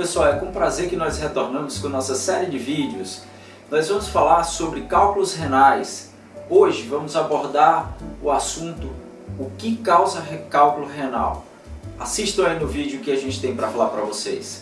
pessoal, é com prazer que nós retornamos com nossa série de vídeos. Nós vamos falar sobre cálculos renais. Hoje vamos abordar o assunto o que causa cálculo renal. Assistam aí no vídeo que a gente tem para falar para vocês.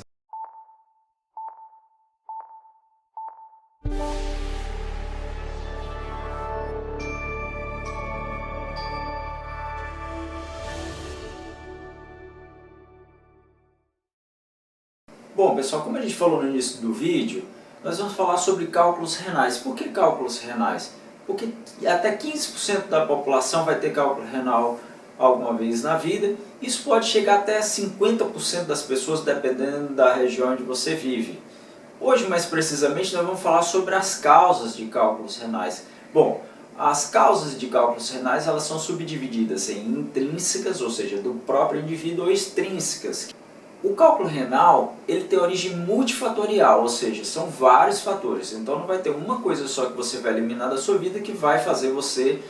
Bom pessoal, como a gente falou no início do vídeo, nós vamos falar sobre cálculos renais. Por que cálculos renais? Porque até 15% da população vai ter cálculo renal alguma vez na vida. Isso pode chegar até 50% das pessoas, dependendo da região onde você vive. Hoje, mais precisamente, nós vamos falar sobre as causas de cálculos renais. Bom, as causas de cálculos renais elas são subdivididas em intrínsecas, ou seja, do próprio indivíduo, ou extrínsecas. O cálculo renal ele tem origem multifatorial, ou seja, são vários fatores. Então não vai ter uma coisa só que você vai eliminar da sua vida que vai fazer você,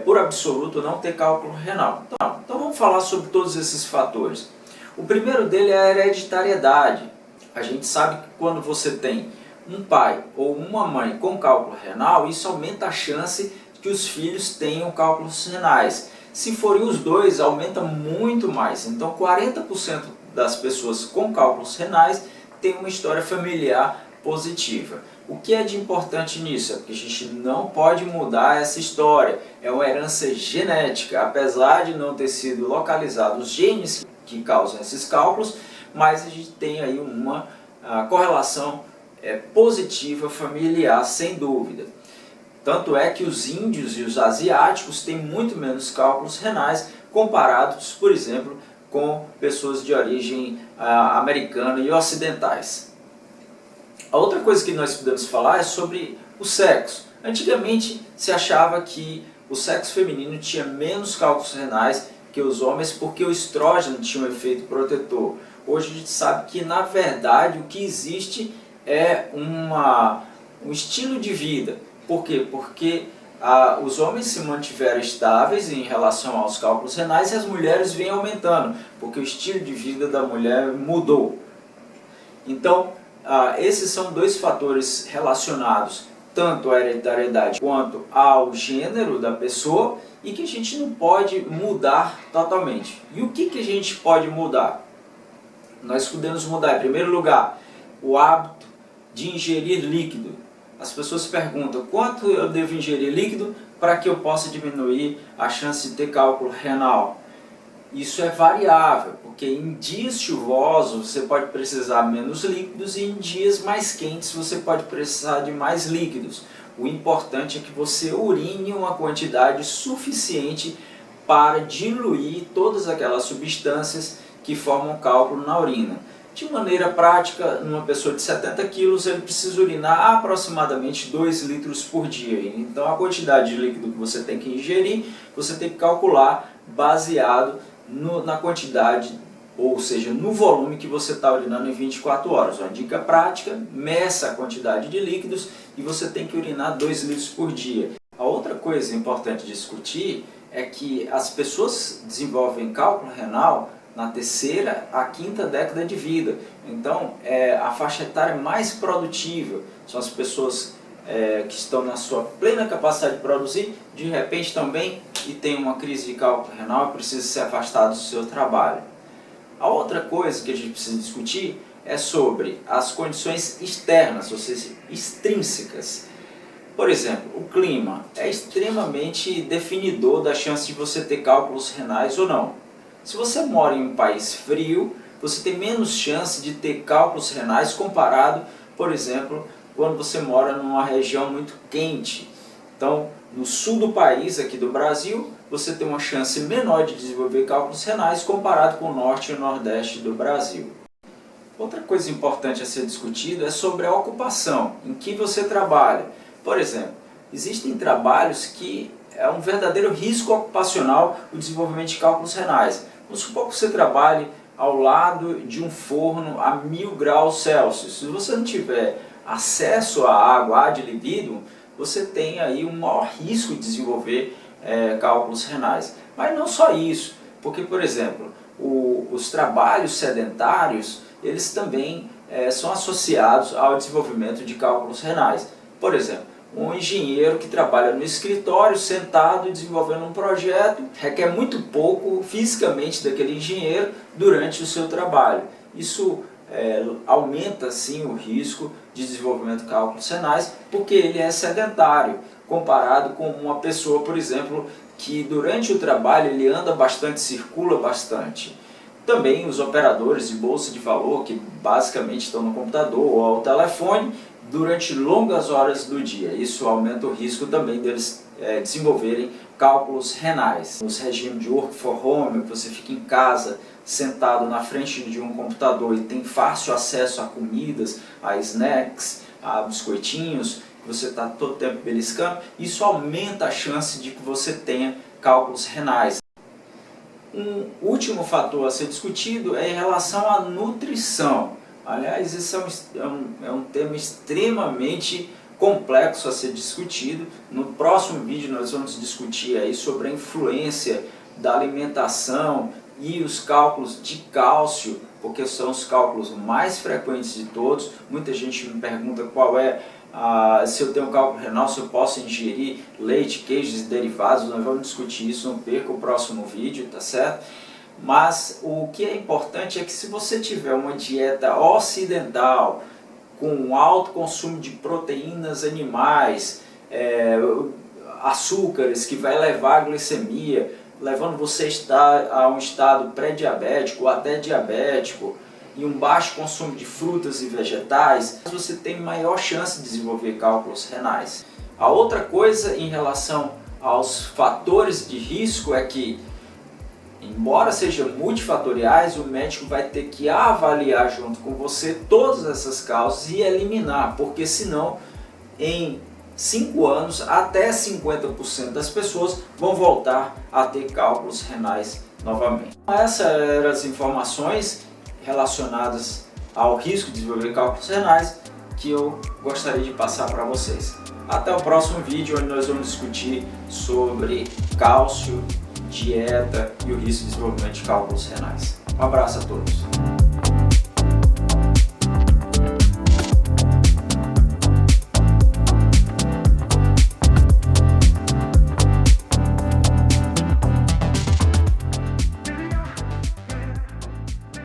por absoluto, não ter cálculo renal. Então vamos falar sobre todos esses fatores. O primeiro dele é a hereditariedade. A gente sabe que quando você tem um pai ou uma mãe com cálculo renal, isso aumenta a chance que os filhos tenham cálculos renais. Se forem os dois, aumenta muito mais. Então 40% das pessoas com cálculos renais têm uma história familiar positiva. O que é de importante nisso? É porque a gente não pode mudar essa história. É uma herança genética, apesar de não ter sido localizados os genes que causam esses cálculos, mas a gente tem aí uma correlação positiva familiar, sem dúvida. Tanto é que os índios e os asiáticos têm muito menos cálculos renais comparados, por exemplo, com pessoas de origem americana e ocidentais. A outra coisa que nós podemos falar é sobre o sexo. Antigamente se achava que o sexo feminino tinha menos cálculos renais que os homens porque o estrógeno tinha um efeito protetor. Hoje a gente sabe que na verdade o que existe é um estilo de vida. Por quê? Porque os homens se mantiveram estáveis em relação aos cálculos renais e as mulheres vêm aumentando, porque o estilo de vida da mulher mudou. Então, esses são dois fatores relacionados tanto à hereditariedade quanto ao gênero da pessoa e que a gente não pode mudar totalmente. E o que a gente pode mudar? Nós podemos mudar, em primeiro lugar, o hábito de ingerir líquido. As pessoas perguntam quanto eu devo ingerir líquido para que eu possa diminuir a chance de ter cálculo renal. Isso é variável, porque em dias chuvosos você pode precisar menos líquidos e em dias mais quentes você pode precisar de mais líquidos. O importante é que você urine uma quantidade suficiente para diluir todas aquelas substâncias que formam cálculo na urina. De maneira prática, numa pessoa de 70 quilos, ele precisa urinar aproximadamente 2 litros por dia. Então a quantidade de líquido que você tem que ingerir, você tem que calcular baseado na quantidade, ou seja, no volume que você está urinando em 24 horas. Uma dica prática, meça a quantidade de líquidos e você tem que urinar 2 litros por dia. A outra coisa importante discutir é que as pessoas desenvolvem cálculo renal na terceira à quinta década de vida. Então, a faixa etária mais produtiva são as pessoas que estão na sua plena capacidade de produzir, de repente também, e tem uma crise de cálculo renal e precisa ser afastado do seu trabalho. A outra coisa que a gente precisa discutir é sobre as condições externas, ou seja, extrínsecas. Por exemplo, o clima é extremamente definidor da chance de você ter cálculos renais ou não. Se você mora em um país frio, você tem menos chance de ter cálculos renais comparado, por exemplo, quando você mora numa região muito quente. Então, no sul do país, aqui do Brasil, você tem uma chance menor de desenvolver cálculos renais comparado com o norte e o nordeste do Brasil. Outra coisa importante a ser discutida é sobre a ocupação, em que você trabalha. Por exemplo, existem trabalhos que é um verdadeiro risco ocupacional o desenvolvimento de cálculos renais. Vamos supor que você trabalhe ao lado de um forno a 1000 graus Celsius. Se você não tiver acesso à água ad libitum, você tem aí um maior risco de desenvolver cálculos renais. Mas não só isso, porque, por exemplo, os trabalhos sedentários eles também são associados ao desenvolvimento de cálculos renais. Por exemplo, um engenheiro que trabalha no escritório, sentado e desenvolvendo um projeto, requer muito pouco fisicamente daquele engenheiro durante o seu trabalho. Isso aumenta sim o risco de desenvolvimento de cálculos renais, porque ele é sedentário, comparado com uma pessoa, por exemplo, que durante o trabalho ele anda bastante, circula bastante. Também os operadores de bolsa de valor, que basicamente estão no computador ou ao telefone, durante longas horas do dia. Isso aumenta o risco também deles desenvolverem cálculos renais. Nos regimes de work for home, você fica em casa, sentado na frente de um computador e tem fácil acesso a comidas, a snacks, a biscoitinhos, que você está todo tempo beliscando, isso aumenta a chance de que você tenha cálculos renais. Um último fator a ser discutido é em relação à nutrição. Aliás, esse é um tema extremamente complexo a ser discutido. No próximo vídeo nós vamos discutir aí sobre a influência da alimentação e os cálculos de cálcio, porque são os cálculos mais frequentes de todos. Muita gente me pergunta qual se eu tenho cálculo renal, se eu posso ingerir leite, queijos e derivados. Nós vamos discutir isso, não perca o próximo vídeo, tá certo? Mas o que é importante é que se você tiver uma dieta ocidental, com alto consumo de proteínas animais, açúcares, que vai levar à glicemia, levando você a um estado pré-diabético ou até diabético, e um baixo consumo de frutas e vegetais, você tem maior chance de desenvolver cálculos renais. A outra coisa em relação aos fatores de risco é que, embora sejam multifatoriais, o médico vai ter que avaliar junto com você todas essas causas e eliminar, porque senão em 5 anos até 50% das pessoas vão voltar a ter cálculos renais novamente. Essas eram as informações relacionadas ao risco de desenvolver cálculos renais que eu gostaria de passar para vocês. Até o próximo vídeo, onde nós vamos discutir sobre cálcio, dieta e o risco de desenvolvimento de cálculos renais. Um abraço a todos.